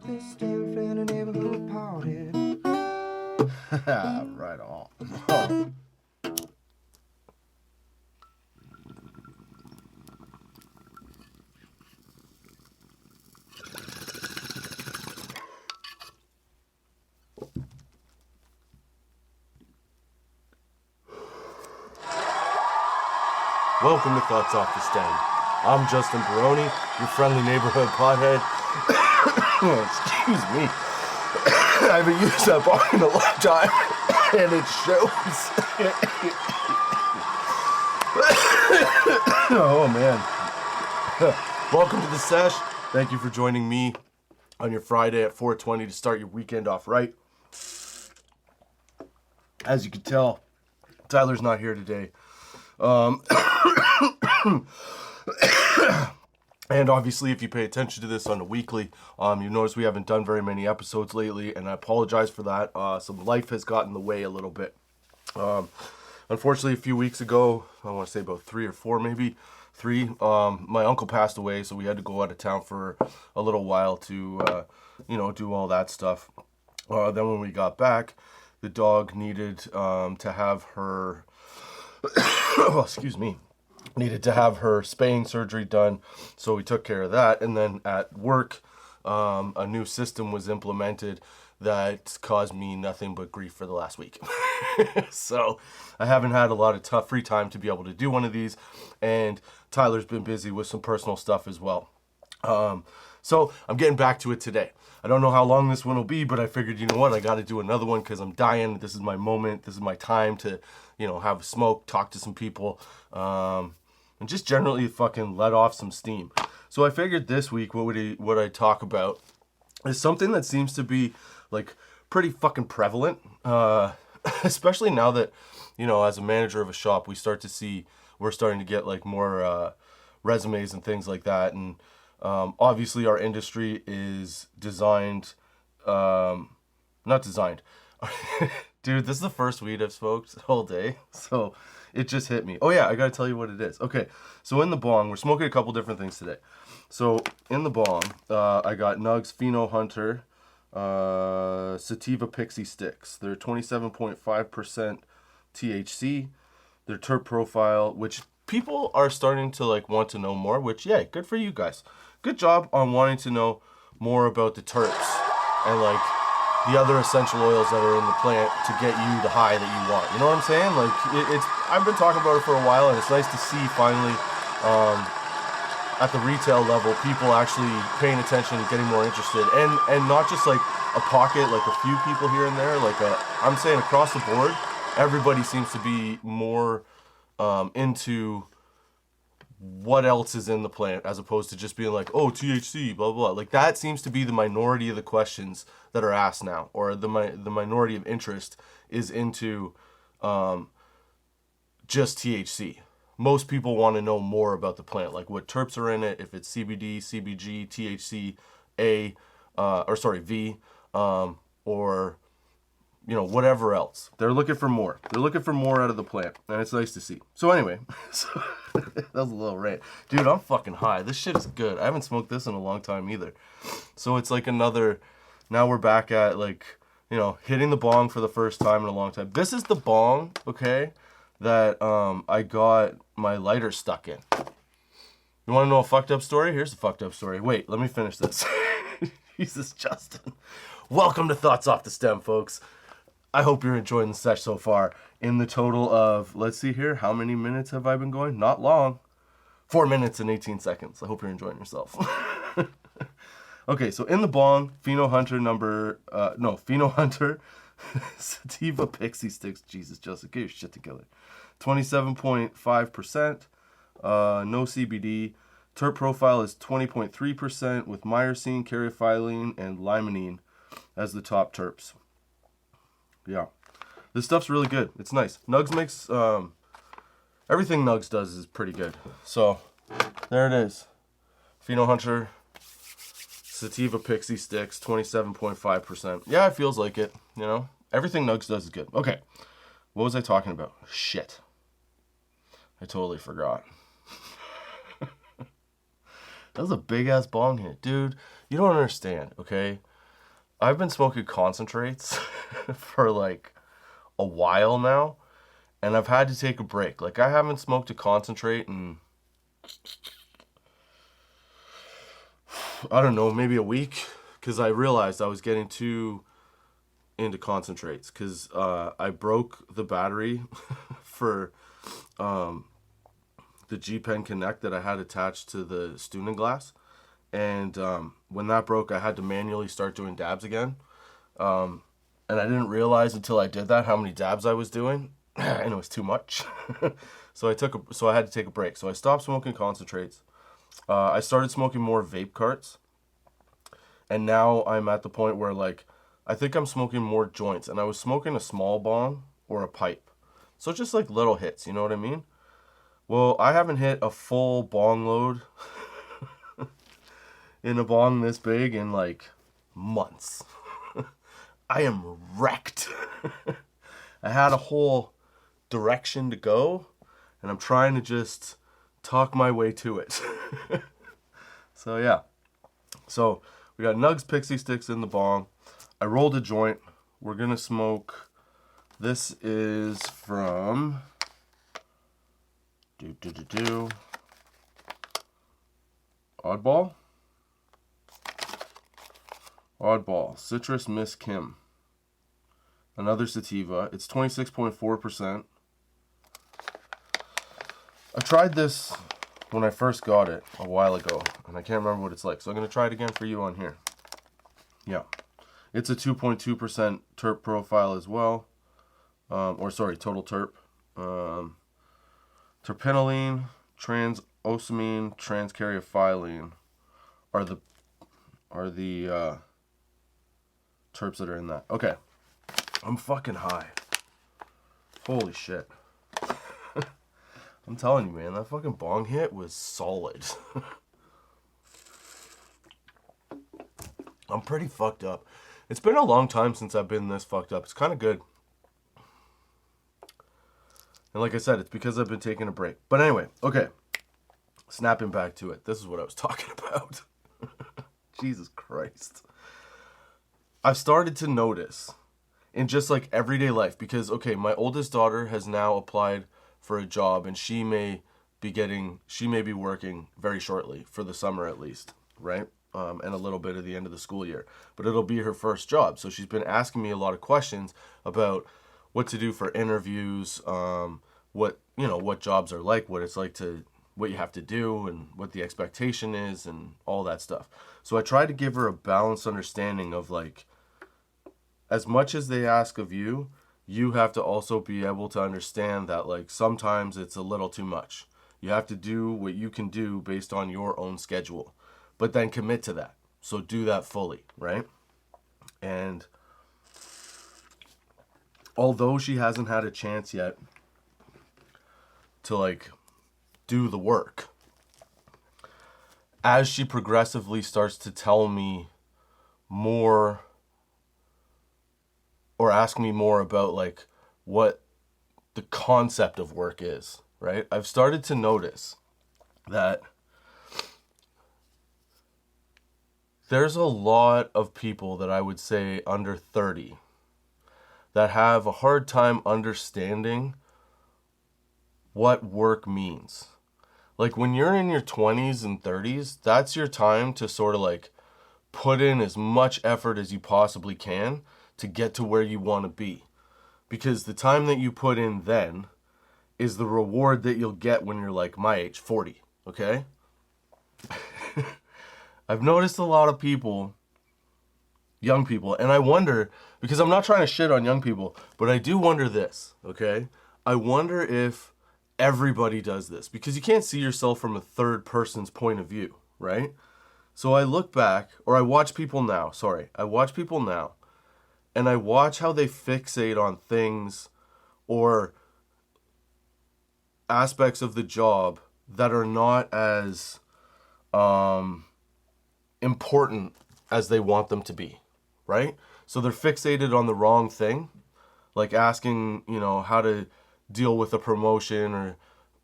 office stand for the neighborhood party. Right on. Welcome to Thoughts Off the Stand. I'm Justin Barone, your friendly neighborhood pothead. Excuse me. I haven't used that bar in a long time, and it shows. Oh, man. Welcome to the sesh. Thank you for joining me on your Friday at 4:20 to start your weekend off right. As you can tell, Tyler's not here today. And obviously, if you pay attention to this on a weekly, you notice we haven't done very many episodes lately, and I apologize for that. Some life has gotten in the way a little bit. Unfortunately, a few weeks ago, I want to say about 3 or 4, maybe 3, my uncle passed away, so we had to go out of town for a little while to, do all that stuff. Then when we got back, the dog needed to have her... oh, excuse me, needed to have her spaying surgery done, so we took care of that. And then at work, a new system was implemented that caused me nothing but grief for the last week. So I haven't had a lot of tough free time to be able to do one of these, and Tyler's been busy with some personal stuff as well. So I'm getting back to it today. I don't know how long this one will be, but I figured, you know what, I got to do another one because I'm dying. This is my moment. This is my time to, have a smoke, talk to some people, and just generally fucking let off some steam. So I figured this week what I'd talk about is something that seems to be like pretty fucking prevalent, especially now that, as a manager of a shop, we're starting to get like more resumes and things like that. And obviously our industry is not designed. Dude, this is the first weed I've smoked all day, so it just hit me. Oh yeah, I gotta tell you what it is. Okay, so in the bong, we're smoking a couple different things today. So in the bong, I got Nugs Pheno Hunter Sativa Pixie Sticks. They're 27.5% THC. Their terp profile, which people are starting to want to know more, which, yeah, good for you guys. Good job on wanting to know more about the terps and the other essential oils that are in the plant to get you the high that you want. You know what I'm saying? I've been talking about it for a while, and it's nice to see finally at the retail level people actually paying attention and getting more interested, and not just a pocket, a few people here and there. I'm saying across the board, everybody seems to be more into what else is in the plant, as opposed to just being oh, THC, blah, blah, blah. That seems to be the minority of the questions that are asked now, or the minority of interest is into just THC. Most people want to know more about the plant, what terps are in it, if it's CBD, CBG, THC, V, or whatever else. They're looking for more. They're looking for more out of the plant, and it's nice to see. So anyway, that was a little rant. Dude, I'm fucking high. This shit is good. I haven't smoked this in a long time either. So it's now we're back at hitting the bong for the first time in a long time. This is the bong, okay, that I got my lighter stuck in. You want to know a fucked up story? Here's a fucked up story. Wait, let me finish this. Jesus, Justin. Welcome to Thoughts Off the Stem, folks. I hope you're enjoying the sesh so far. In the total of, let's see here, how many minutes have I been going? Not long. 4 minutes and 18 seconds. I hope you're enjoying yourself. Okay, so in the bong, Pheno Hunter Sativa Pixie Sticks. Jesus, Justin, get your shit together. 27.5%, no CBD. Terp profile is 20.3% with myrcene, caryophyllene, and limonene as the top terps. Yeah, this stuff's really good. It's nice. Nugs makes everything Nugs does is pretty good. So there it is. Pheno Hunter Sativa Pixie Sticks, 27.5%. Yeah, it feels like it. Everything Nugs does is good. Okay, what was I talking about? Shit, I totally forgot. That was a big ass bong hit, dude. You don't understand, okay? I've been smoking concentrates for like a while now, and I've had to take a break. Like, I haven't smoked a concentrate in, I don't know, maybe a week, because I realized I was getting too into concentrates, because I broke the battery for the G Pen Connect that I had attached to the Student Glass. And when that broke, I had to manually start doing dabs again. And I didn't realize until I did that how many dabs I was doing, and it was too much. So I had to take a break. So I stopped smoking concentrates. I started smoking more vape carts, and now I'm at the point where, like, I think I'm smoking more joints, and I was smoking a small bong or a pipe. So just like little hits, you know what I mean? Well, I haven't hit a full bong load in a bong this big in like months. I am wrecked. I had a whole direction to go, and I'm trying to just talk my way to it. So yeah. So we got Nugs Pixie Sticks in the bong. I rolled a joint. We're gonna smoke. This is from Oddball. Citrus Miss Kim. Another sativa. It's 26.4%. I tried this when I first got it a while ago, and I can't remember what it's like. So I'm going to try it again for you on here. Yeah. It's a 2.2% terp profile as well. Total terp. Terpinolene, transosamine, transcaryophyllene are the terps that are in that. Okay. I'm fucking high. Holy shit. I'm telling you, man, that fucking bong hit was solid. I'm pretty fucked up. It's been a long time since I've been this fucked up. It's kind of good. And like I said, it's because I've been taking a break. But anyway, okay. Snapping back to it. This is what I was talking about. Jesus Christ. I've started to notice in just like everyday life, because, okay, my oldest daughter has now applied for a job, and she may be working very shortly, for the summer at least, right? And a little bit at the end of the school year. But it'll be her first job. So she's been asking me a lot of questions about what to do for interviews, what jobs are like, what you have to do, and what the expectation is, and all that stuff. So I try to give her a balanced understanding of, like, as much as they ask of you, you have to also be able to understand that, like, sometimes it's a little too much. You have to do what you can do based on your own schedule, but then commit to that. So do that fully, right? And although she hasn't had a chance yet to, like, do the work, as she progressively starts to tell me more or ask me more about, like, what the concept of work is, right? I've started to notice that there's a lot of people that I would say under 30 that have a hard time understanding what work means. Like, when you're in your 20s and 30s, that's your time to sort of, like, put in as much effort as you possibly can to get to where you want to be. Because the time that you put in then is the reward that you'll get when you're, like, my age, 40, okay? I've noticed a lot of people, young people, and I wonder, because I'm not trying to shit on young people, but I do wonder this, okay? I wonder if everybody does this, because you can't see yourself from a third person's point of view, right? So I look back, or I watch people now, and I watch how they fixate on things or aspects of the job that are not as important as they want them to be, right? So they're fixated on the wrong thing, like asking, how to deal with a promotion, or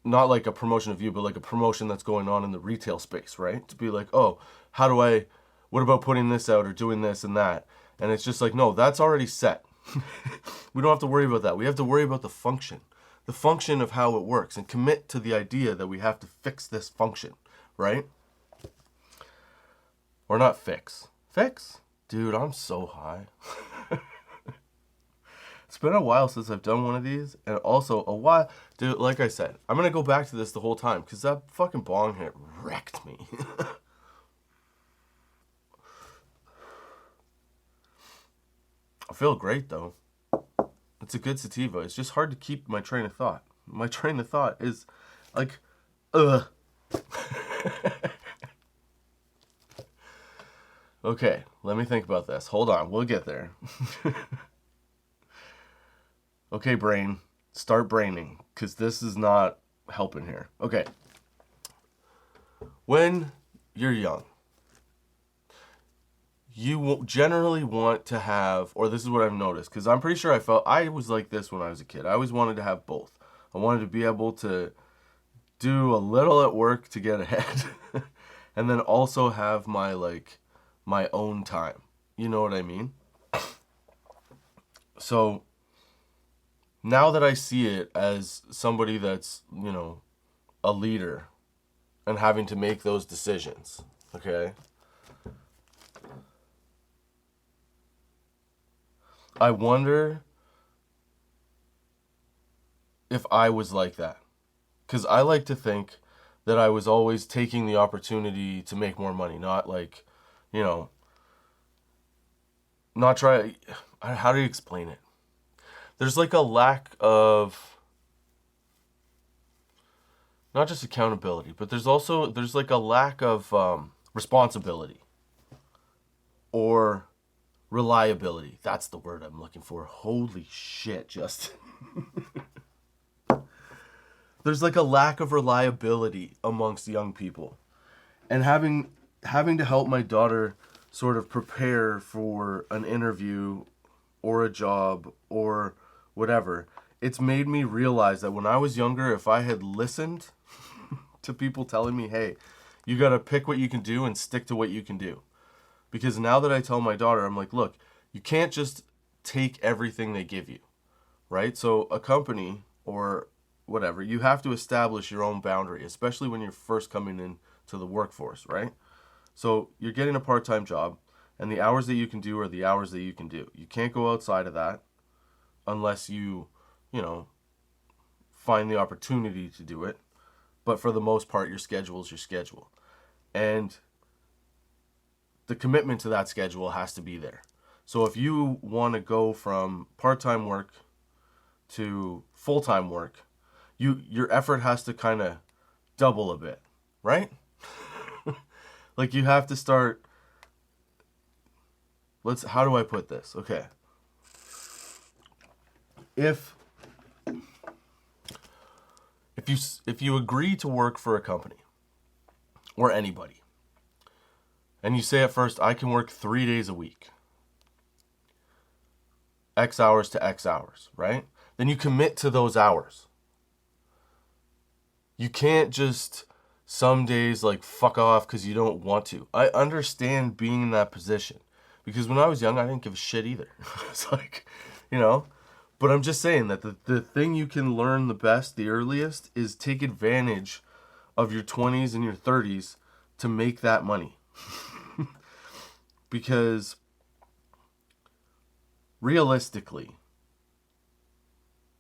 not like a promotion of you, but like a promotion that's going on in the retail space, right? To be like, oh, what about putting this out or doing this and that? And it's just like, no, that's already set. We don't have to worry about that. We have to worry about the function of how it works, and commit to the idea that we have to fix this function, right? Or not fix. Fix? Dude, I'm so high. It's been a while since I've done one of these, and also a while, dude, like I said, I'm going to go back to this the whole time, because that fucking bong hit wrecked me. I feel great, though. It's a good sativa. It's just hard to keep my train of thought. My train of thought is like, Okay, let me think about this. Hold on, we'll get there. Okay, brain, start braining, because this is not helping here. Okay. When you're young, you generally want to have, or this is what I've noticed, because I'm pretty sure I was like this when I was a kid. I always wanted to have both. I wanted to be able to do a little at work to get ahead, and then also have my own time. You know what I mean? So now that I see it as somebody that's, a leader and having to make those decisions, okay? I wonder if I was like that. Because I like to think that I was always taking the opportunity to make more money, not not try. How do you explain it? There's a lack of not just accountability, but there's a lack of responsibility or reliability. That's the word I'm looking for. Holy shit, Justin. There's a lack of reliability amongst young people. And having to help my daughter sort of prepare for an interview or a job or whatever, it's made me realize that when I was younger, if I had listened to people telling me, hey, you got to pick what you can do and stick to what you can do. Because now that I tell my daughter, I'm like, look, you can't just take everything they give you, right? So a company or whatever, you have to establish your own boundary, especially when you're first coming into the workforce, right? So you're getting a part-time job, and the hours that you can do are the hours that you can do. You can't go outside of that unless you find the opportunity to do it. But for the most part, your schedule is your schedule. And the commitment to that schedule has to be there. So if you want to go from part-time work to full-time work, your effort has to kind of double a bit, right? You have to start. How do I put this? Okay. If you agree to work for a company or anybody, and you say at first, I can work 3 days a week, X hours to X hours, right? Then you commit to those hours. You can't just some days fuck off because you don't want to. I understand being in that position, because when I was young, I didn't give a shit either. It's but I'm just saying that the thing you can learn the best, the earliest, is take advantage of your 20s and your 30s to make that money. Because realistically,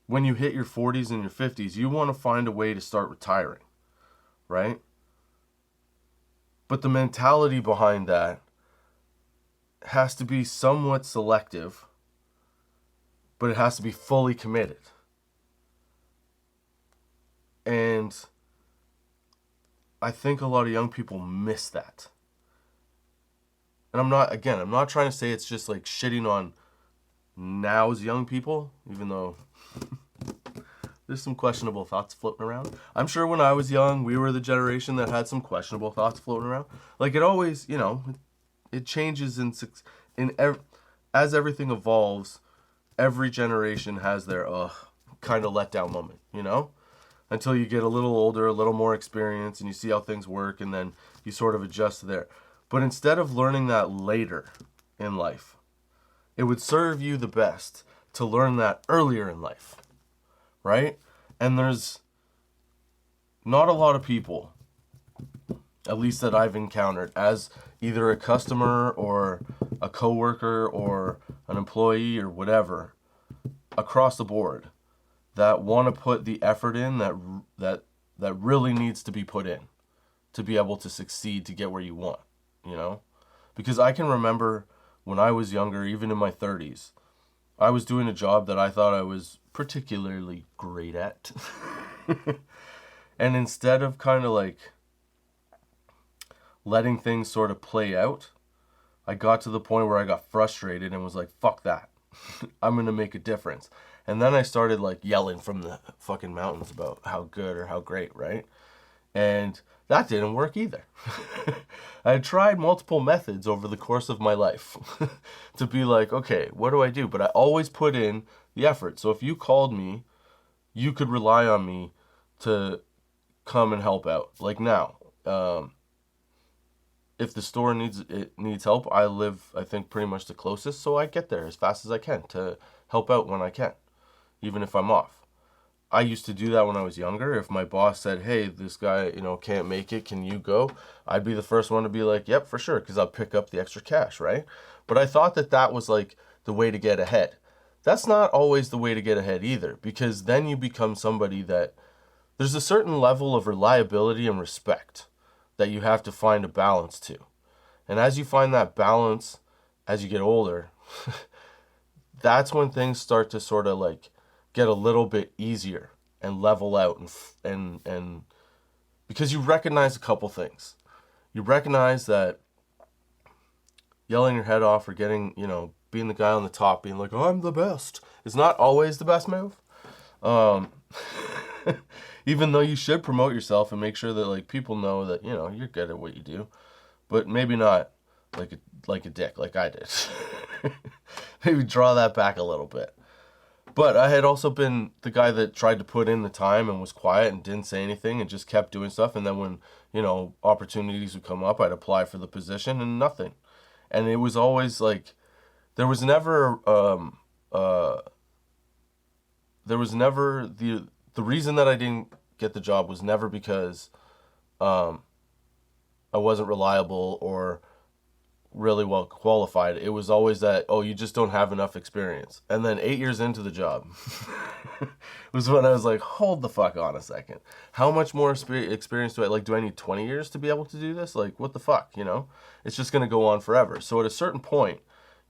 when you hit your 40s and your 50s, you want to find a way to start retiring, right? But the mentality behind that has to be somewhat selective, but it has to be fully committed. And I think a lot of young people miss that. And I'm not trying to say it's just shitting on now's young people, even though there's some questionable thoughts floating around. I'm sure when I was young, we were the generation that had some questionable thoughts floating around. It always, it changes as everything evolves. Every generation has their kind of letdown moment, until you get a little older, a little more experience, and you see how things work, and then you sort of adjust there. But instead of learning that later in life, it would serve you the best to learn that earlier in life, right? And there's not a lot of people, at least that I've encountered, as either a customer or a coworker or an employee or whatever, across the board, that want to put the effort in that really needs to be put in to be able to succeed to get where you want, you know? Because I can remember when I was younger, even in my 30s, I was doing a job that I thought I was particularly great at. And instead of kind of like letting things sort of play out, I got to the point where I got frustrated and was like, fuck that. I'm going to make a difference. And then I started like yelling from the fucking mountains about how good or how great, right? And that didn't work either. I had tried multiple methods over the course of my life to be like, okay, what do I do? But I always put in the effort. So if you called me, you could rely on me to come and help out. Like now, if the store needs help, I live, I think, pretty much the closest, so I get there as fast as I can to help out when I can, even if I'm off. I used to do that when I was younger. If my boss said, hey, this guy, can't make it, can you go? I'd be the first one to be like, yep, for sure, because I'll pick up the extra cash, right? But I thought that was like the way to get ahead. That's not always the way to get ahead either, because then you become somebody that there's a certain level of reliability and respect that you have to find a balance to. And as you find that balance as you get older, that's when things start to sort of like get a little bit easier and level out and because you recognize a couple things. You recognize that yelling your head off or getting, being the guy on the top, being like, oh, I'm the best, is not always the best move. Even though you should promote yourself and make sure that like people know that, you're good at what you do, but maybe not like a dick like I did. Maybe draw that back a little bit. But I had also been the guy that tried to put in the time and was quiet and didn't say anything and just kept doing stuff. And then when, opportunities would come up, I'd apply for the position and nothing. And it was always like, there was never the reason that I didn't get the job was never because I wasn't reliable or really well qualified. It was always that, oh, you just don't have enough experience. And then 8 years into the job was when I was like, hold the fuck on a second. How much more experience do I need 20 years to be able to do this? Like, what the fuck, It's just going to go on forever. So at a certain point,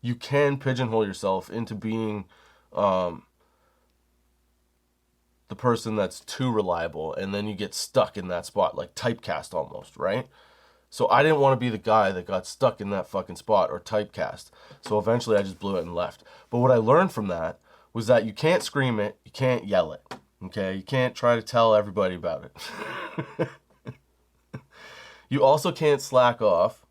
you can pigeonhole yourself into being the person that's too reliable, and then you get stuck in that spot, like typecast almost, right? So I didn't want to be the guy that got stuck in that fucking spot or typecast. So eventually I just blew it and left. But what I learned from that was that you can't scream it, you can't yell it, okay? You can't try to tell everybody about it. You also can't slack off,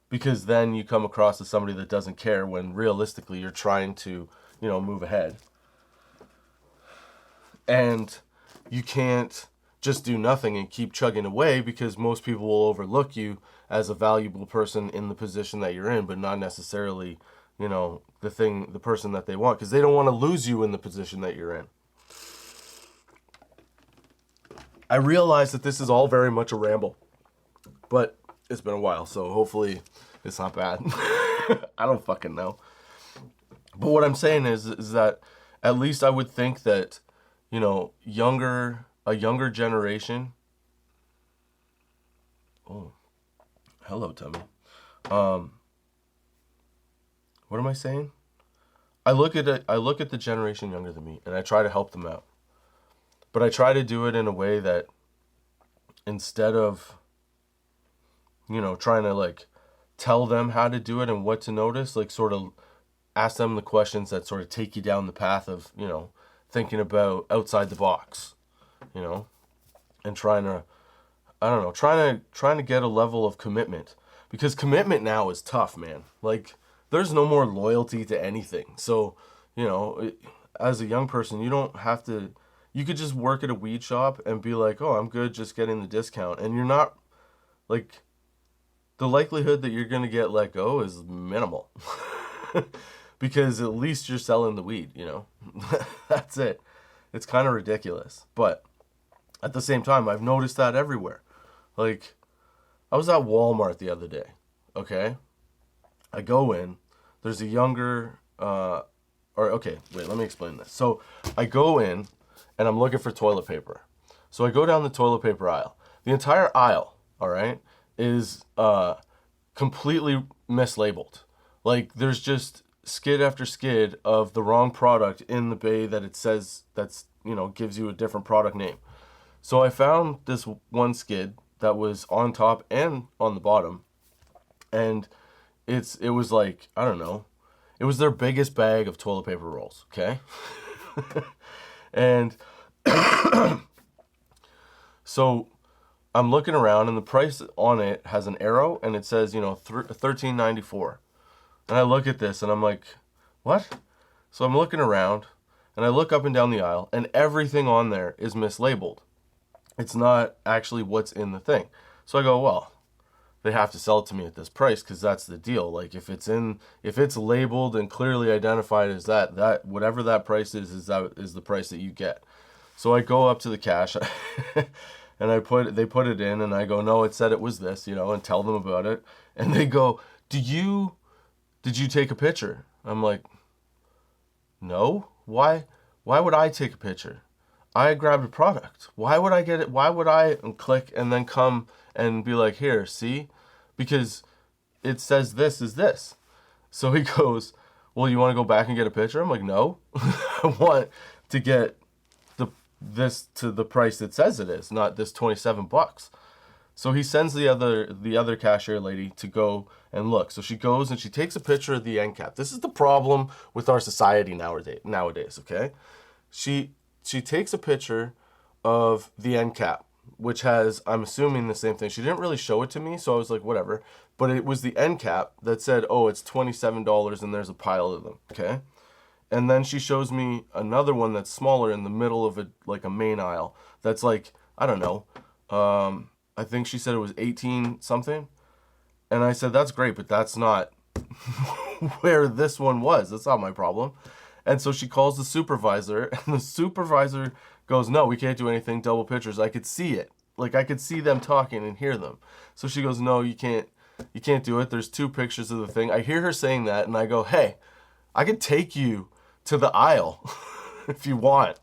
because then you come across as somebody that doesn't care when realistically you're trying to, move ahead. And you can't just do nothing and keep chugging away, because most people will overlook you as a valuable person in the position that you're in, but not necessarily, the person that they want, because they don't want to lose you in the position that you're in. I realize that this is all very much a ramble, but it's been a while, so hopefully it's not bad. I don't fucking know. But what I'm saying is that at least I would think that, a younger generation. Oh, hello, Tummy. What am I saying? I look at the generation younger than me, and I try to help them out. But I try to do it in a way that, instead of, trying to like tell them how to do it and what to notice, like sort of ask them the questions that sort of take you down the path of, thinking about outside the box, and trying to get a level of commitment, because commitment now is tough, man. Like, there's no more loyalty to anything. So, as a young person, you don't have to, you could just work at a weed shop and be like, oh, I'm good just getting the discount. And you're not, like, the likelihood that you're going to get let go is minimal. because at least you're selling the weed, you know? That's it. It's kind of ridiculous. But at the same time, I've noticed that everywhere. Like, I was at Walmart the other day, okay? I go in, there's a younger, okay, wait, let me explain this. So I go in and I'm looking for toilet paper. So I go down the toilet paper aisle. The entire aisle, all right, is completely mislabeled. Like, there's just skid after skid of the wrong product in the bay that it says that's, you know, gives you a different product name. So I found this one skid that was on top and on the bottom, and it was like, I don't know, it was their biggest bag of toilet paper rolls, okay? And so I'm looking around, and the price on it has an arrow, and it says, you know, $13.94. And I look at this, and I'm like, what? So I'm looking around, and I look up and down the aisle, and everything on there is mislabeled. It's not actually what's in the thing. So I go, well, they have to sell it to me at this price because that's the deal. Like, if it's labeled and clearly identified as that whatever that price is the price that you get. So I go up to the cash and they put it in, and I go, no, it said it was this, you know, and tell them about it. And they go, did you take a picture? I'm like, no. Why would I take a picture? I grabbed a product. Why would I get it? Why would I click and then come and be like, here, see? Because it says this is this. So he goes, well, you want to go back and get a picture? I'm like, no. I want to get this to the price it says it is, not this $27. So he sends the other cashier lady to go and look. So she goes and she takes a picture of the end cap. This is the problem with our society nowadays, okay? She takes a picture of the end cap, which has, I'm assuming, the same thing. She didn't really show it to me, so I was like, whatever. But it was the end cap that said, oh, it's $27 and there's a pile of them, okay? And then she shows me another one that's smaller in the middle of a main aisle. That's like, I don't know. I think she said it was 18 something. And I said, that's great, but that's not where this one was. That's not my problem. And so she calls the supervisor, and the supervisor goes, no, we can't do anything, double pictures. I could see it. Like, I could see them talking and hear them. So she goes, no, you can't do it. There's 2 pictures of the thing. I hear her saying that, and I go, hey, I could take you to the aisle if you want.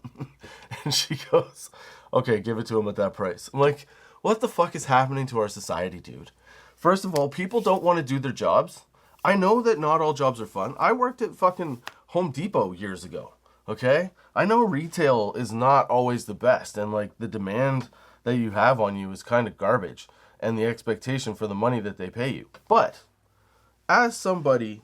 And she goes, okay, give it to him at that price. I'm like, what the fuck is happening to our society, dude? First of all, people don't want to do their jobs. I know that not all jobs are fun. I worked at fucking Home Depot years ago, okay? I know retail is not always the best, and like the demand that you have on you is kind of garbage, and the expectation for the money that they pay you. But as somebody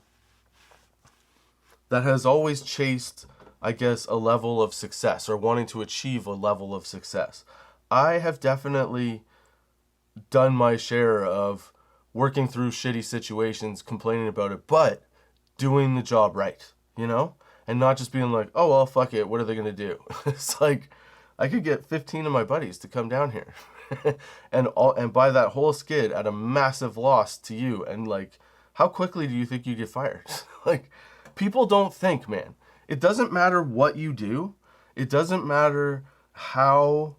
that has always chased, I guess, a level of success or wanting to achieve a level of success, I have definitely done my share of working through shitty situations, complaining about it, but doing the job right, you know? And not just being like, oh, well, fuck it, what are they going to do? It's like, I could get 15 of my buddies to come down here and buy that whole skid at a massive loss to you. And like, how quickly do you think you get fired? Like, people don't think, man. It doesn't matter what you do. It doesn't matter how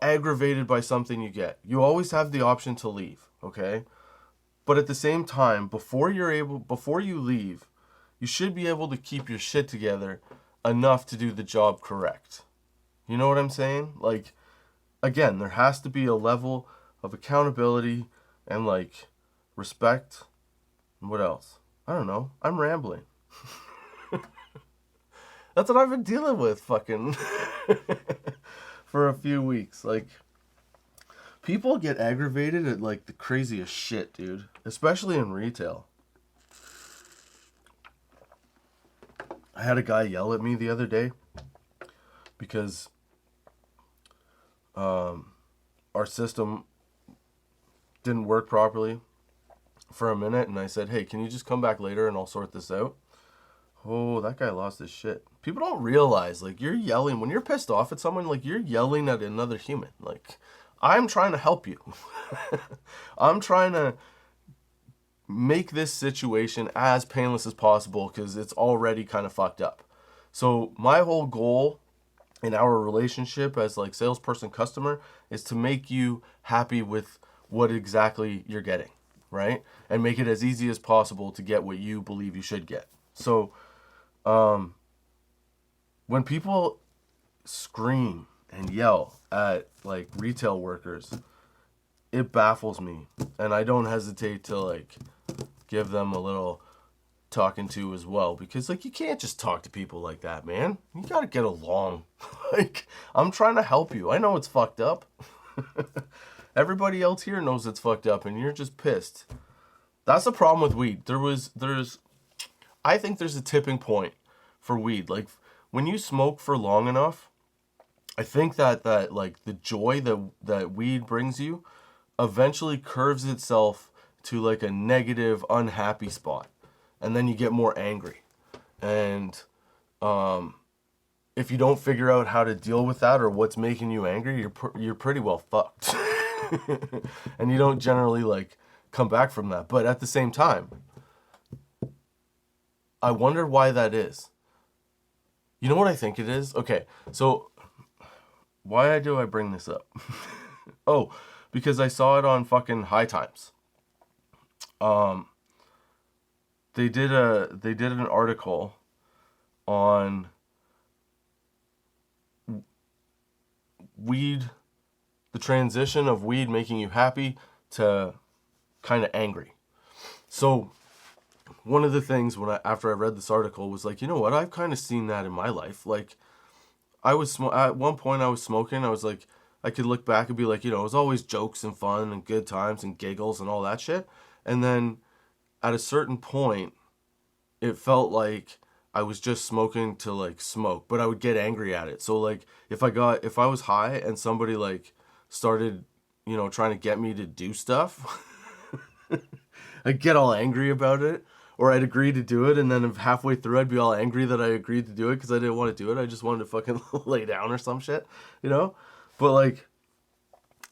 aggravated by something you get. You always have the option to leave, okay? But at the same time, before you leave, you should be able to keep your shit together enough to do the job correct. You know what I'm saying? Like, again, there has to be a level of accountability and like respect. What else? I don't know. I'm rambling. That's what I've been dealing with fucking for a few weeks. Like, people get aggravated at like the craziest shit, dude. Especially in retail. I had a guy yell at me the other day because our system didn't work properly for a minute, and I said, hey, can you just come back later and I'll sort this out? Oh, that guy lost his shit. People don't realize, like, you're yelling, when you're pissed off at someone, like, you're yelling at another human. Like, I'm trying to help you. I'm trying to make this situation as painless as possible because it's already kind of fucked up. So my whole goal in our relationship as like salesperson customer is to make you happy with what exactly you're getting, right? And make it as easy as possible to get what you believe you should get. So when people scream and yell at like retail workers, it baffles me, and I don't hesitate to like give them a little talking to as well, because like you can't just talk to people like that, man. You gotta get along. Like, I'm trying to help you. I know it's fucked up. Everybody else here knows it's fucked up, and you're just pissed. That's the problem with weed. I think there's a tipping point for weed. Like, when you smoke for long enough, I think that like the joy that weed brings you eventually curves itself to like a negative, unhappy spot. And then you get more angry. And if you don't figure out how to deal with that or what's making you angry, you're pretty well fucked. And you don't generally like come back from that. But at the same time, I wonder why that is. You know what I think it is? Okay, so why do I bring this up? Oh, because I saw it on fucking High Times. They did an article on weed, the transition of weed making you happy to kind of angry. So one of the things after I read this article was like, you know what? I've kind of seen that in my life. Like, at one point I was smoking. I was like, I could look back and be like, you know, it was always jokes and fun and good times and giggles and all that shit. And then at a certain point, it felt like I was just smoking to like smoke, but I would get angry at it. So like if I was high and somebody like started, you know, trying to get me to do stuff, I'd get all angry about it, or I'd agree to do it, and then halfway through I'd be all angry that I agreed to do it because I didn't want to do it. I just wanted to fucking lay down or some shit, you know? But like,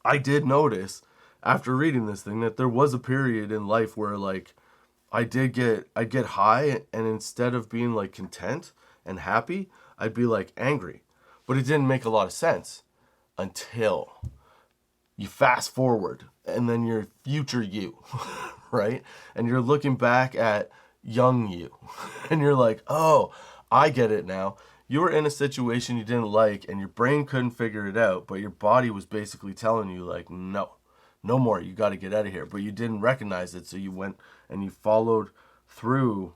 I did notice after reading this thing that there was a period in life where like I'd get high, and instead of being like content and happy, I'd be like angry. But it didn't make a lot of sense until you fast forward, and then you're future you, right? And you're looking back at young you, and you're like, oh, I get it now. You were in a situation you didn't like, and your brain couldn't figure it out, but your body was basically telling you like, no more, you got to get out of here. But you didn't recognize it, so you went and you followed through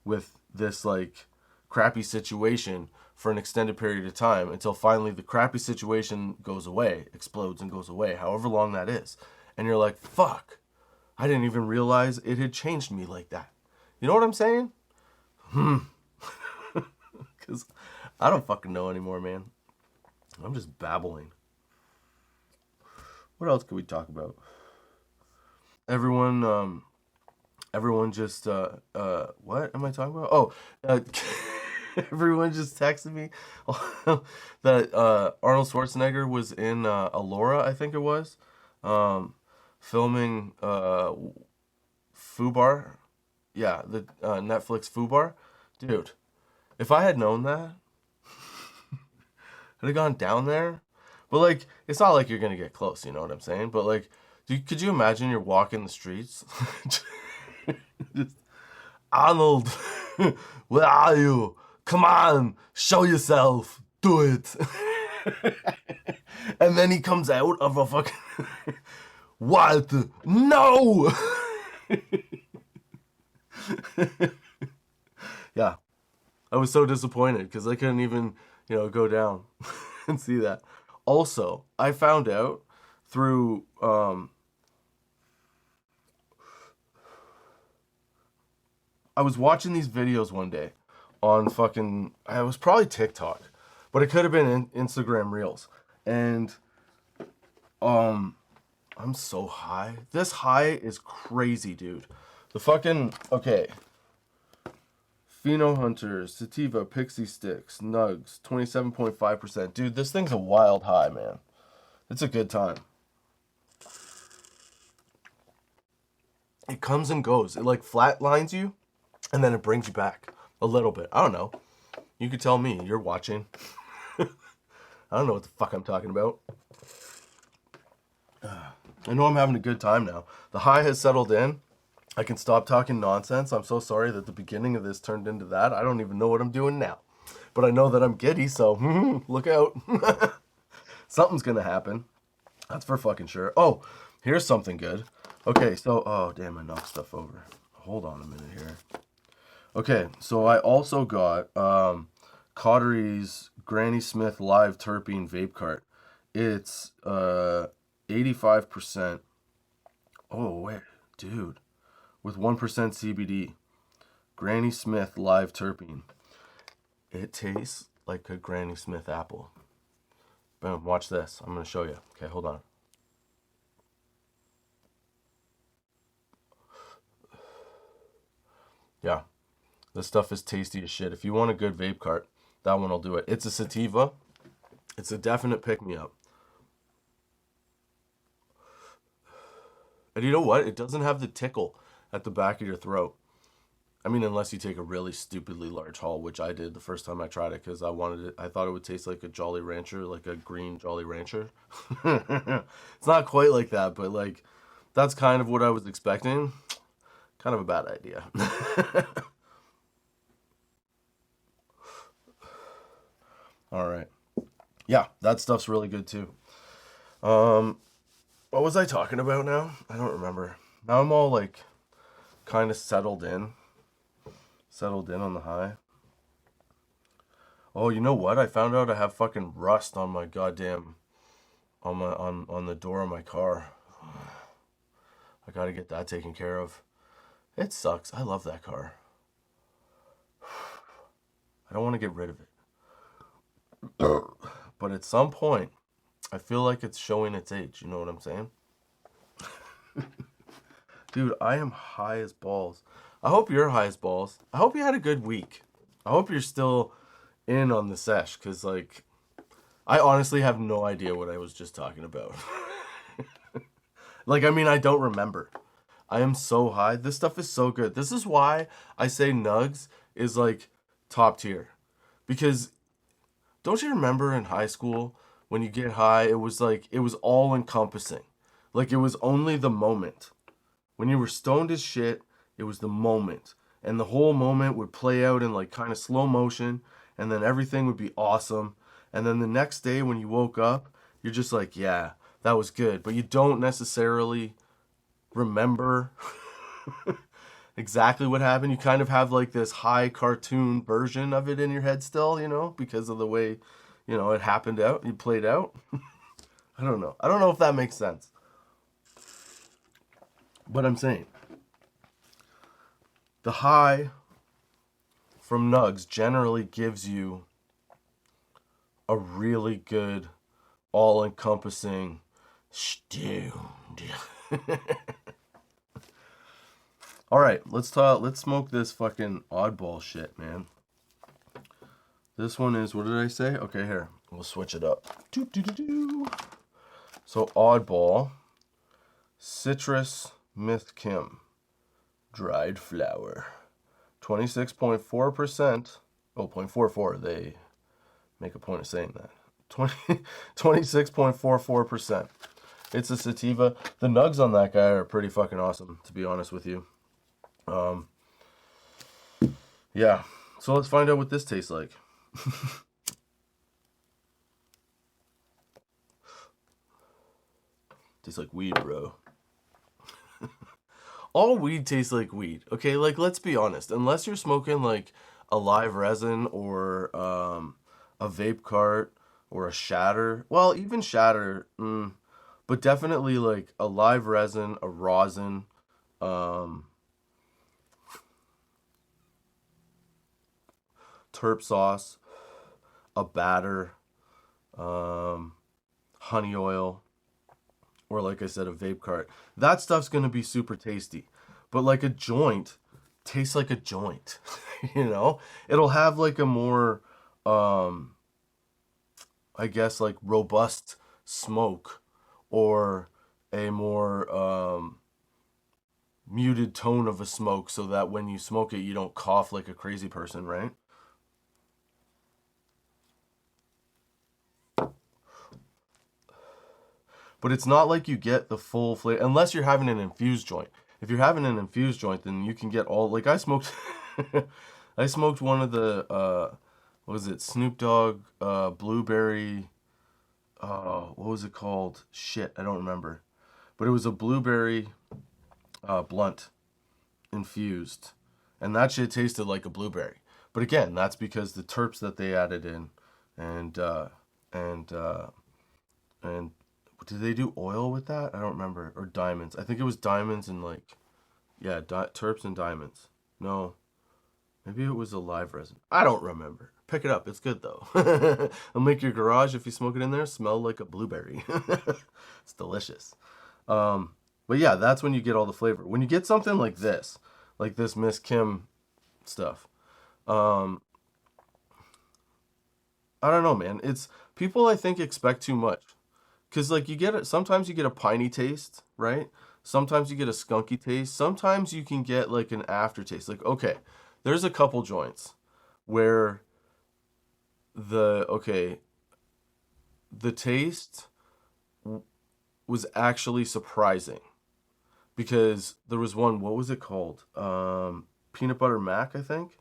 with this like crappy situation for an extended period of time until finally the crappy situation goes away, explodes and goes away, however long that is. And you're like, fuck, I didn't even realize it had changed me like that. You know what I'm saying? Because I don't fucking know anymore, man. I'm just babbling. What else could we talk about? Everyone just, what am I talking about? Oh, everyone just texted me that Arnold Schwarzenegger was in Alora, I think it was, filming Fubar. Yeah, the Netflix Fubar. Dude, if I had known that, I'd have gone down there. But like, it's not like you're gonna get close, you know what I'm saying? But like, could you imagine you're walking the streets? Just, Arnold, where are you? Come on, show yourself. Do it. And then he comes out of a fucking... What? No! Yeah. I was so disappointed because I couldn't even, go down and see that. Also, I found out through... I was watching these videos one day on fucking... It was probably TikTok, but it could have been Instagram Reels. And I'm so high. This high is crazy, dude. The fucking... Okay. Pheno Hunters, Sativa, Pixie Sticks, Nugs, 27.5%. Dude, this thing's a wild high, man. It's a good time. it comes and goes. It like flatlines you, and then it brings you back a little bit. I don't know. You could tell me. You're watching. I don't know what the fuck I'm talking about. I know I'm having a good time now. The high has settled in. I can stop talking nonsense. I'm so sorry that the beginning of this turned into that. I don't even know what I'm doing now. But I know that I'm giddy, so look out. Something's gonna happen. That's for fucking sure. Oh, here's something good. Okay, so, oh, damn, I knocked stuff over. Hold on a minute here. Okay, so I also got Cottery's Granny Smith Live Terpene Vape Cart. It's 85%. Oh, wait, dude. With 1% CBD. Granny Smith Live Terpene. It tastes like a Granny Smith apple. Boom, watch this. I'm going to show you. Okay, hold on. Yeah, this stuff is tasty as shit. If you want a good vape cart, that one will do it. It's a sativa. It's a definite pick-me-up. And you know what? It doesn't have the tickle at the back of your throat. I mean, unless you take a really stupidly large haul, which I did the first time I tried it because I wanted it. I thought it would taste like a Jolly Rancher, like a green Jolly Rancher. It's not quite like that, but like that's kind of what I was expecting. Kind of a bad idea. All right. Yeah, that stuff's really good too. What was I talking about now? I don't remember. Now I'm all like kind of settled in on the high. Oh, you know what? I found out I have fucking rust on my goddamn on the door of my car. I gotta get that taken care of. It sucks. I love that car. I don't want to get rid of it. But at some point, I feel like it's showing its age. You know what I'm saying? Dude, I am high as balls. I hope you're high as balls. I hope you had a good week. I hope you're still in on the sesh, because, like, I honestly have no idea what I was just talking about. Like, I mean, I don't remember. I am so high. This stuff is so good. This is why I say Nugs is, like, top tier. Because don't you remember in high school when you get high, it was like, it was all encompassing. Like, it was only the moment. When you were stoned as shit, it was the moment. And the whole moment would play out in like kind of slow motion, and then everything would be awesome. And then the next day when you woke up, you're just like, yeah, that was good. But you don't necessarily remember exactly what happened. You kind of have like this high cartoon version of it in your head still, you know, because of the way, you know, it happened out, you played out. I don't know. I don't know if that makes sense. But I'm saying, the high from Nugs generally gives you a really good, all-encompassing stoned. All right, let's smoke this fucking oddball shit, man. This one is, what did I say? Okay, here, we'll switch it up. So oddball, citrus Myth Kim, dried flower, 26.4%. Oh, 0.44. They make a point of saying that. 26.44%. It's a sativa. The nugs on that guy are pretty fucking awesome, to be honest with you. Yeah. So let's find out what this tastes like. Tastes like weed, bro. All weed tastes like weed. Okay, like let's be honest. Unless you're smoking like a live resin or a vape cart or a shatter. Well, even shatter, but definitely like a live resin, a rosin, terp sauce, a batter, honey oil, or like I said, a vape cart. That stuff's gonna be super tasty. But like a joint tastes like a joint. You know? It'll have like a more I guess like robust smoke, or a more muted tone of a smoke so that when you smoke it, you don't cough like a crazy person, right? But it's not like you get the full flavor unless you're having an infused joint. If you're having an infused joint, then you can get all, like I smoked I smoked one of the what was it? Snoop Dogg blueberry what was it called? Shit, I don't remember. But it was a blueberry blunt infused. And that shit tasted like a blueberry. But again, that's because the terps that they added in and and and did they do oil with that? I don't remember. Or diamonds. I think it was diamonds and like yeah, terps and diamonds. No, maybe it was a live resin. I don't remember. Pick it up. It's good though. It'll make your garage, if you smoke it in there, smell like a blueberry. It's delicious. But yeah, that's when you get all the flavor. When you get something like this Miss Kim stuff, I don't know, man. It's people I think expect too much. Cause like you get it, sometimes you get a piney taste, right? Sometimes you get a skunky taste. Sometimes you can get like an aftertaste. Like, okay, there's a couple joints where the taste was actually surprising because there was one, what was it called? Peanut butter mac, I think.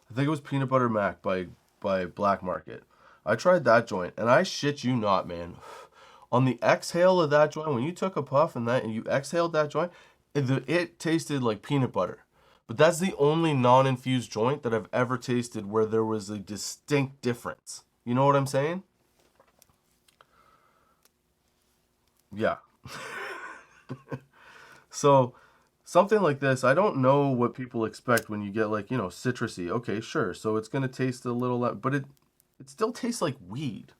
I think it was peanut butter mac by Black Market. I tried that joint, and I shit you not, man. On the exhale of that joint, when you took a puff and you exhaled that joint, it tasted like peanut butter. But that's the only non-infused joint that I've ever tasted where there was a distinct difference. You know what I'm saying? Yeah. So something like this, I don't know what people expect when you get like, citrusy. Okay, sure. So it's going to taste a little, but it still tastes like weed.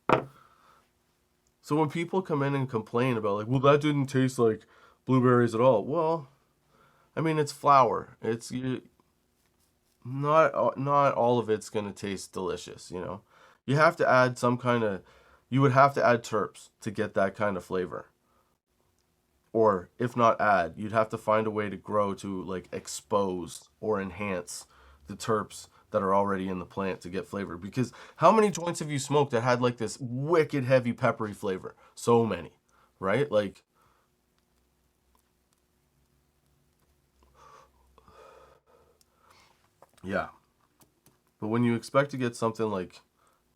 So when people come in and complain about like, well, that didn't taste like blueberries at all. Well, I mean, it's flour. Not all of it's going to taste delicious, You have to add you would have to add terps to get that kind of flavor. Or if not add, you'd have to find a way to grow to like expose or enhance the terps that are already in the plant to get flavor. Because how many joints have you smoked that had like this wicked heavy peppery flavor? So many, right? Like, yeah. But when you expect to get something like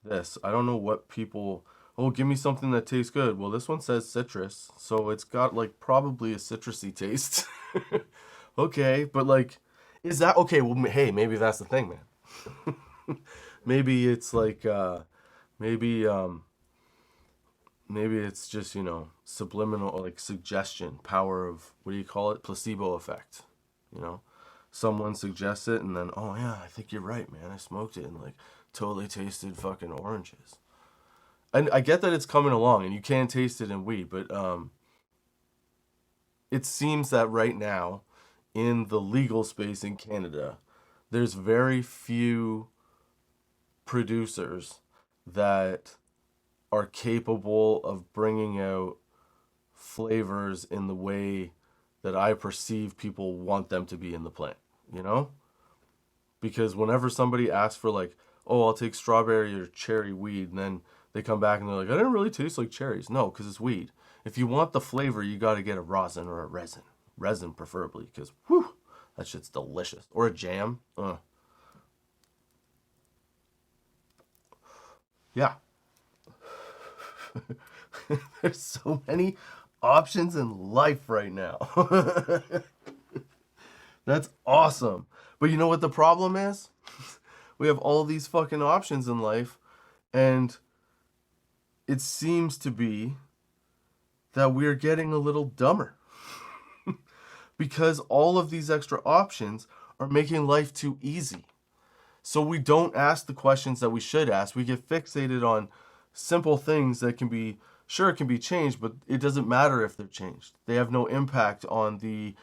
this, I don't know what people, oh, give me something that tastes good. Well, this one says citrus, so it's got like probably a citrusy taste. Okay, but like, is that okay? Well, hey, maybe that's the thing, man. Maybe it's like, maybe, maybe it's just, subliminal, or like suggestion, power of, what do you call it? Placebo effect, you know? Someone suggests it and then, oh yeah, I think you're right, man. I smoked it and like totally tasted fucking oranges. And I get that it's coming along and you can taste it in weed, but it seems that right now in the legal space in Canada, there's very few producers that are capable of bringing out flavors in the way that I perceive people want them to be in the plant, you know? Because whenever somebody asks for like, oh, I'll take strawberry or cherry weed, and then they come back and they're like, I didn't really taste like cherries. No, because it's weed. If you want the flavor, you got to get a rosin or a resin. Resin preferably, because whew, that shit's delicious. Or a jam. Yeah. There's so many options in life right now. That's awesome. But you know what the problem is? We have all these fucking options in life, and it seems to be that we're getting a little dumber. Because all of these extra options are making life too easy. So we don't ask the questions that we should ask. We get fixated on simple things that can be, sure, it can be changed, but it doesn't matter if they're changed. They have no impact on the,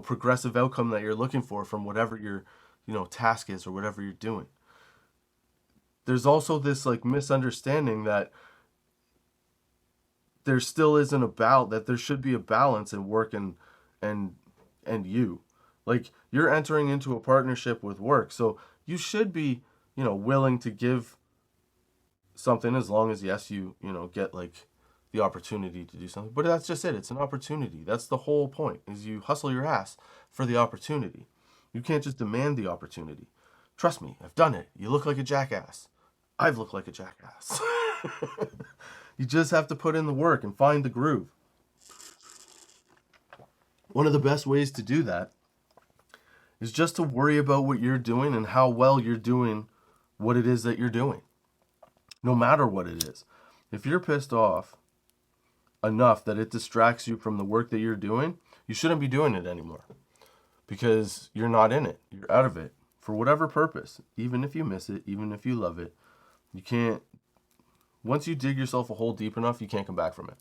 progressive outcome that you're looking for from whatever your, task is or whatever you're doing. There's also this like misunderstanding that there still isn't that there should be a balance in work and you. Like, you're entering into a partnership with work, so you should be, willing to give something, as long as, yes, you get like the opportunity to do something. But that's just it. It's an opportunity. That's the whole point, is you hustle your ass for the opportunity. You can't just demand the opportunity. Trust me, I've done it. You look like a jackass. I've looked like a jackass. You just have to put in the work and find the groove. One of the best ways to do that is just to worry about what you're doing and how well you're doing what it is that you're doing. No matter what it is. If you're pissed off enough that it distracts you from the work that you're doing, you shouldn't be doing it anymore. Because you're not in it. You're out of it. For whatever purpose. Even if you miss it, even if you love it, you can't. Once you dig yourself a hole deep enough, you can't come back from it.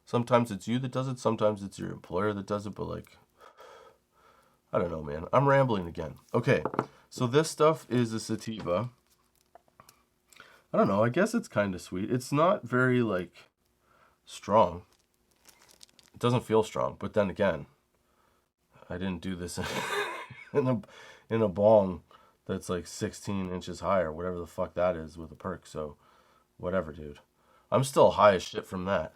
Sometimes it's you that does it. Sometimes it's your employer that does it. But like, I don't know, man. I'm rambling again. Okay, so this stuff is a sativa. I don't know. I guess it's kind of sweet. It's not very like strong. It doesn't feel strong. But then again, I didn't do this in a bong that's like 16 inches high or whatever the fuck that is with a perk. So whatever, dude. I'm still high as shit from that.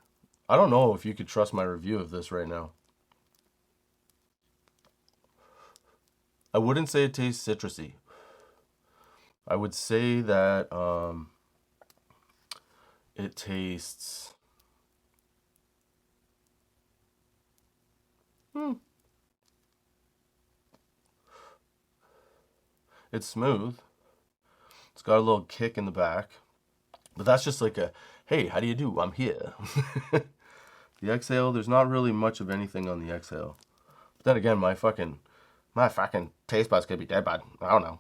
I don't know if you could trust my review of this right now. I wouldn't say it tastes citrusy. I would say that it tastes... It's smooth. It's got a little kick in the back. But that's just like a, hey, how do you do? I'm here. The exhale, there's not really much of anything on the exhale. But then again, my fucking taste buds could be dead bad. I don't know.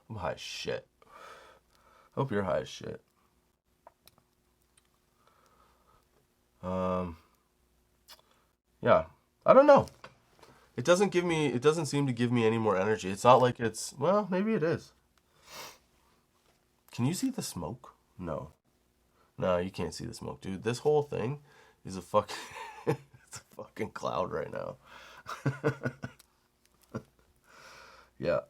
I'm high as shit. Hope you're high as shit. Yeah. I don't know. It doesn't seem to give me any more energy. It's not like it's, well, maybe it is. Can you see the smoke? No. No, you can't see the smoke, dude. This whole thing is a fucking, it's a fucking cloud right now. Yeah.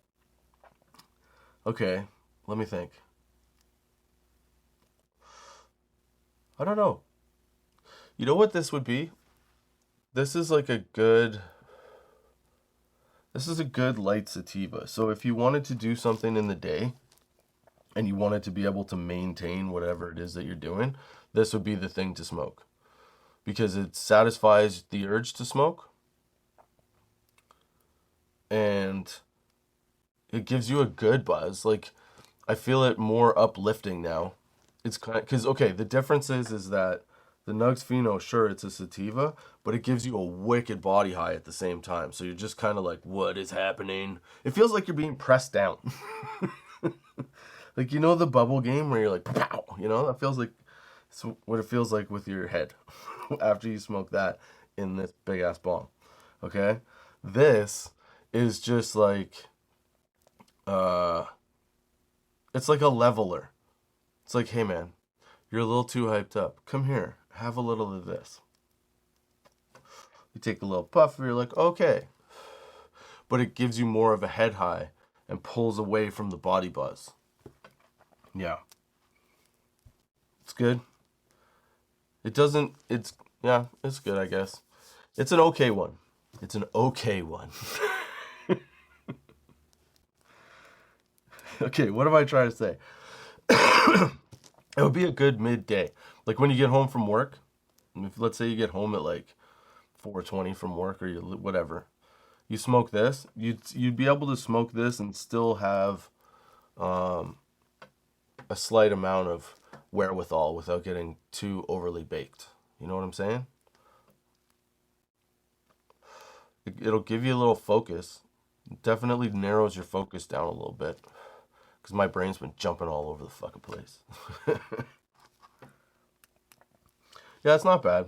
Okay, let me think. I don't know. You know what this would be? This is like a good light sativa. So if you wanted to do something in the day and you wanted to be able to maintain whatever it is that you're doing, this would be the thing to smoke. Because it satisfies the urge to smoke. And it gives you a good buzz. Like, I feel it more uplifting now. It's kind of, because, okay, the difference is that the Nugs Fino, sure, it's a sativa, but it gives you a wicked body high at the same time. So you're just kind of like, what is happening? It feels like you're being pressed down. Like, the bubble game where you're like, pow, that feels like, it's what it feels like with your head after you smoke that in this big ass bong. Okay? This is just like, it's like a leveler. It's like, hey man, you're a little too hyped up. Come here, have a little of this. You take a little puff, and you're like, okay. But it gives you more of a head high and pulls away from the body buzz. Yeah. It's good. It's good, I guess. It's an okay one. It's an okay one. Okay, what am I trying to say? It would be a good midday. Like when you get home from work, if let's say you get home at like 4:20 from work or whatever, you smoke this, you'd be able to smoke this and still have a slight amount of wherewithal without getting too overly baked. You know what I'm saying? It'll give you a little focus. It definitely narrows your focus down a little bit. Because my brain's been jumping all over the fucking place. Yeah, it's not bad.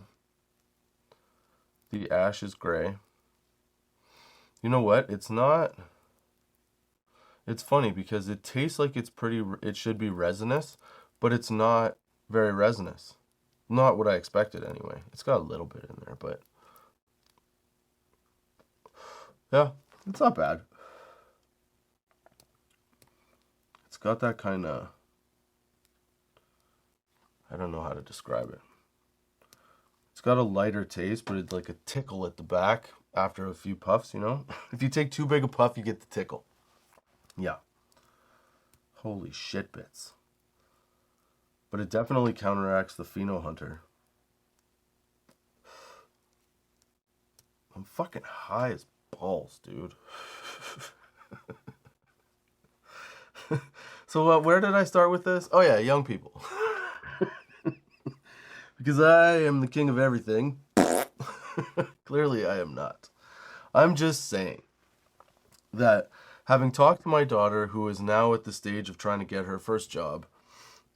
The ash is gray. You know what? It's not It's funny because it tastes like it should be resinous, but it's not very resinous. Not what I expected anyway. It's got a little bit in there, but yeah, it's not bad. It's got that kind of, I don't know how to describe it. It's got a lighter taste, but it's like a tickle at the back after a few puffs, you know? If you take too big a puff, you get the tickle. Yeah. Holy shit bits. But it definitely counteracts the Pheno Hunter. I'm fucking high as balls, dude. So where did I start with this? Oh yeah, young people. Because I am the king of everything. Clearly I am not. I'm just saying that having talked to my daughter, who is now at the stage of trying to get her first job,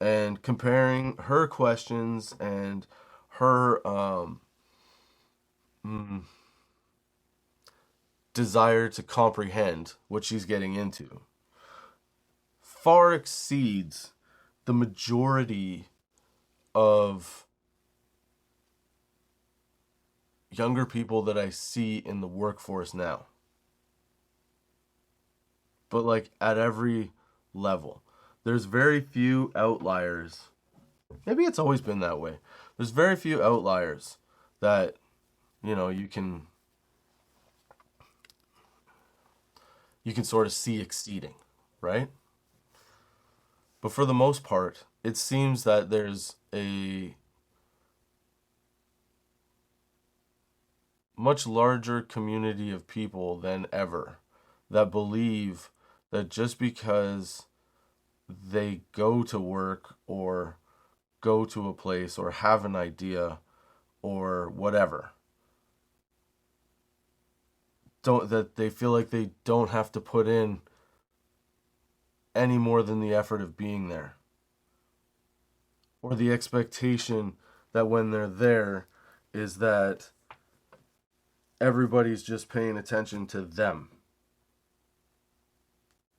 and comparing her questions and her desire to comprehend what she's getting into, far exceeds the majority of younger people that I see in the workforce now. But like at every level. There's very few outliers. Maybe it's always been that way. There's very few outliers that, you know, you can sort of see exceeding, right? But for the most part, it seems that there's a much larger community of people than ever that believe that just because they go to work or go to a place or have an idea or whatever, that they feel like they don't have to put in any more than the effort of being there, or the expectation that when they're there is that everybody's just paying attention to them.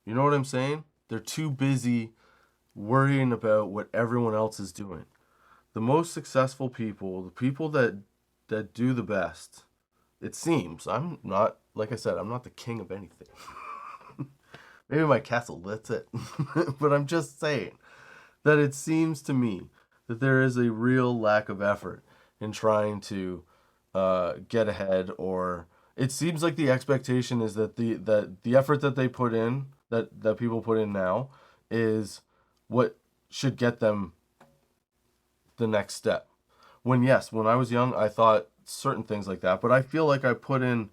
You know what I'm saying? They're too busy worrying about what everyone else is doing. The most successful people, the people that do the best, it seems, I'm not, like I said, I'm not the king of anything. Maybe my castle, that's it. But I'm just saying that it seems to me that there is a real lack of effort in trying to get ahead, or it seems like the expectation is that the effort that they put in, that people put in now, is what should get them the next step. When I was young, I thought certain things like that, but I feel like I put in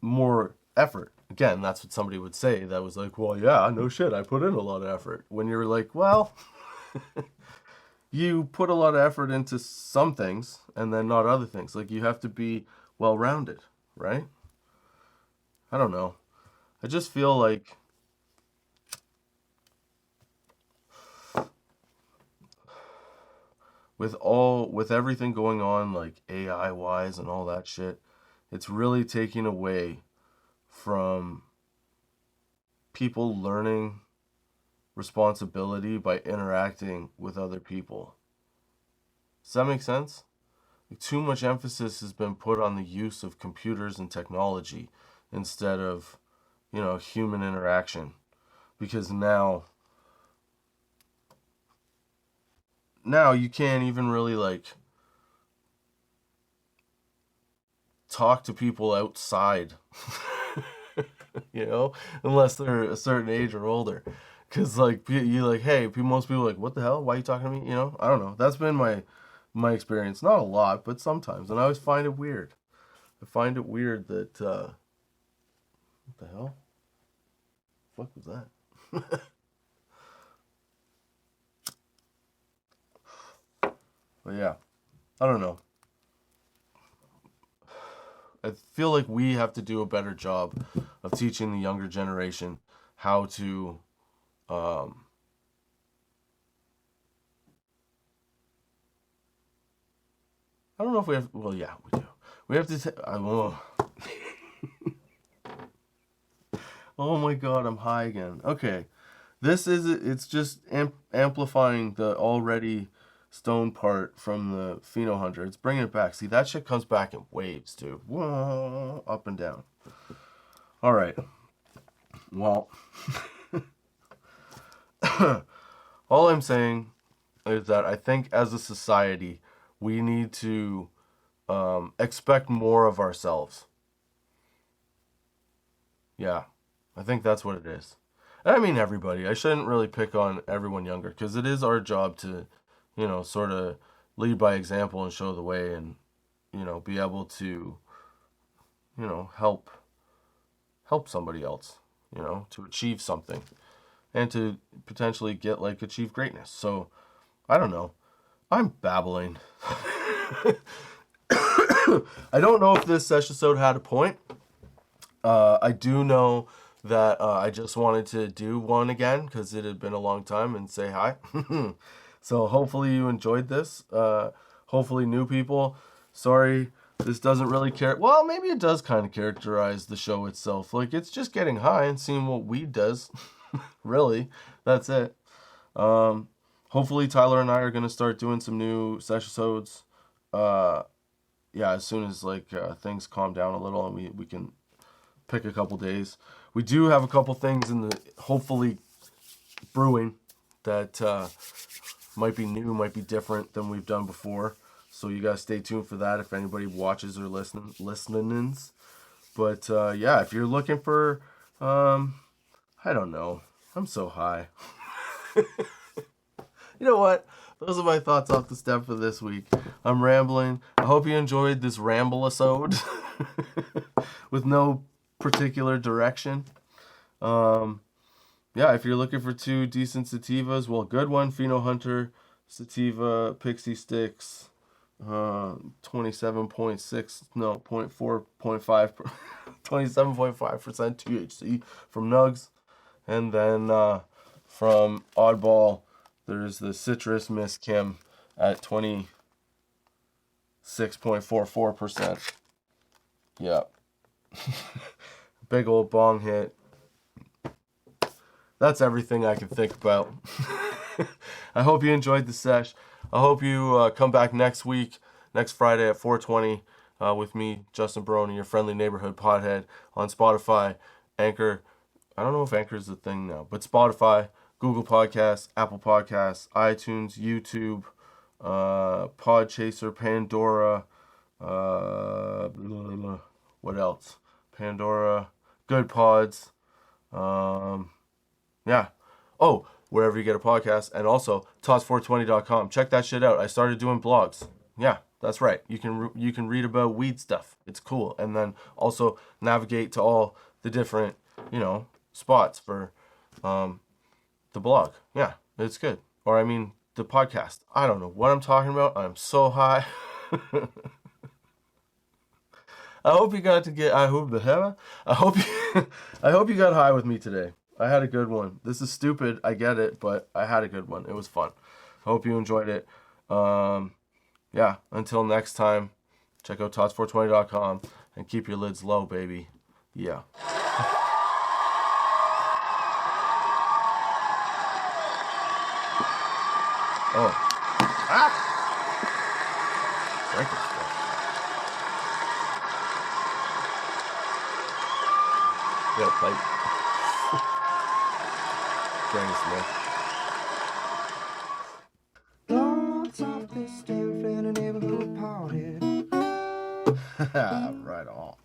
more effort. Again, that's what somebody would say that was like, well, yeah, no shit, I put in a lot of effort. When you're like, well, you put a lot of effort into some things and then not other things. Like, you have to be well-rounded, right? I don't know. I just feel like with everything going on, like AI wise and all that shit, it's really taking away from people learning responsibility by interacting with other people. Does that make sense? Like, too much emphasis has been put on the use of computers and technology instead of, human interaction. Because now you can't even really like talk to people outside, unless they're a certain age or older. Because like you like, hey, most people are like, what the hell? Why are you talking to me? I don't know. That's been my experience. Not a lot, but sometimes, and I always find it weird. I find it weird that what the hell? What was that? But yeah, I don't know. I feel like we have to do a better job of teaching the younger generation how to I don't know if we have. Well, yeah, we do. We have to. Oh my god, I'm high again. Okay. It's just amplifying the already stone part from the Pheno Hunter. It's bringing it back. See, that shit comes back in waves, too. Whoa, up and down. All right. Well, all I'm saying is that I think as a society, we need to expect more of ourselves. Yeah, I think that's what it is. I mean, everybody. I shouldn't really pick on everyone younger because it is our job to, sort of lead by example and show the way and, be able to, help somebody else, to achieve something and to potentially achieve greatness. So, I don't know. I'm babbling. I don't know if this session had a point. I do know that I just wanted to do one again because it had been a long time and say hi. So hopefully you enjoyed this. Hopefully new people. Sorry, this doesn't really well, maybe it does kind of characterize the show itself. Like, it's just getting high and seeing what weed does. Really, that's it. Hopefully Tyler and I are going to start doing some new sessions. Yeah, as soon as things calm down a little and we can pick a couple days. We do have a couple things in the hopefully brewing that might be new, might be different than we've done before. So you guys stay tuned for that if anybody watches or listenings. But yeah, if you're looking for, I don't know. I'm so high. You know what? Those are my thoughts off the step for this week. I'm rambling. I hope you enjoyed this ramble-episode with no particular direction. Yeah, if you're looking for two decent sativas, well, good one, Pheno Hunter sativa, Pixie Sticks, 27.6, no, 0.4.5, 27.5% THC from Nugs. And then from Oddball, there's the Citrus Miss Kim at 26.44%. Yeah. Big old bong hit. That's everything I can think about. I hope you enjoyed the sesh. I hope you come back next week, next Friday at 4:20 with me, Justin Barone, your friendly neighborhood pothead on Spotify, Anchor. I don't know if Anchor is a thing now, but Spotify, Google Podcasts, Apple Podcasts, iTunes, YouTube, Podchaser, Pandora, what else? Pandora, Good Pods, yeah. Oh, wherever you get a podcast, and also tots420.com. Check that shit out. I started doing blogs. Yeah, that's right. You can read about weed stuff. It's cool, and then also navigate to all the different spots for the blog. Yeah, it's good. Or I mean the podcast. I don't know what I'm talking about. I'm so high. I hope you got high with me today. I had a good one. This is stupid, I get it, but I had a good one. It was fun. I hope you enjoyed it. Yeah, until next time, check out tots420.com and keep your lids low, baby. Yeah. Oh. Ah! Breaker stuff. You got a plate? Thoughts off this damn friendly neighborhood party. Right on.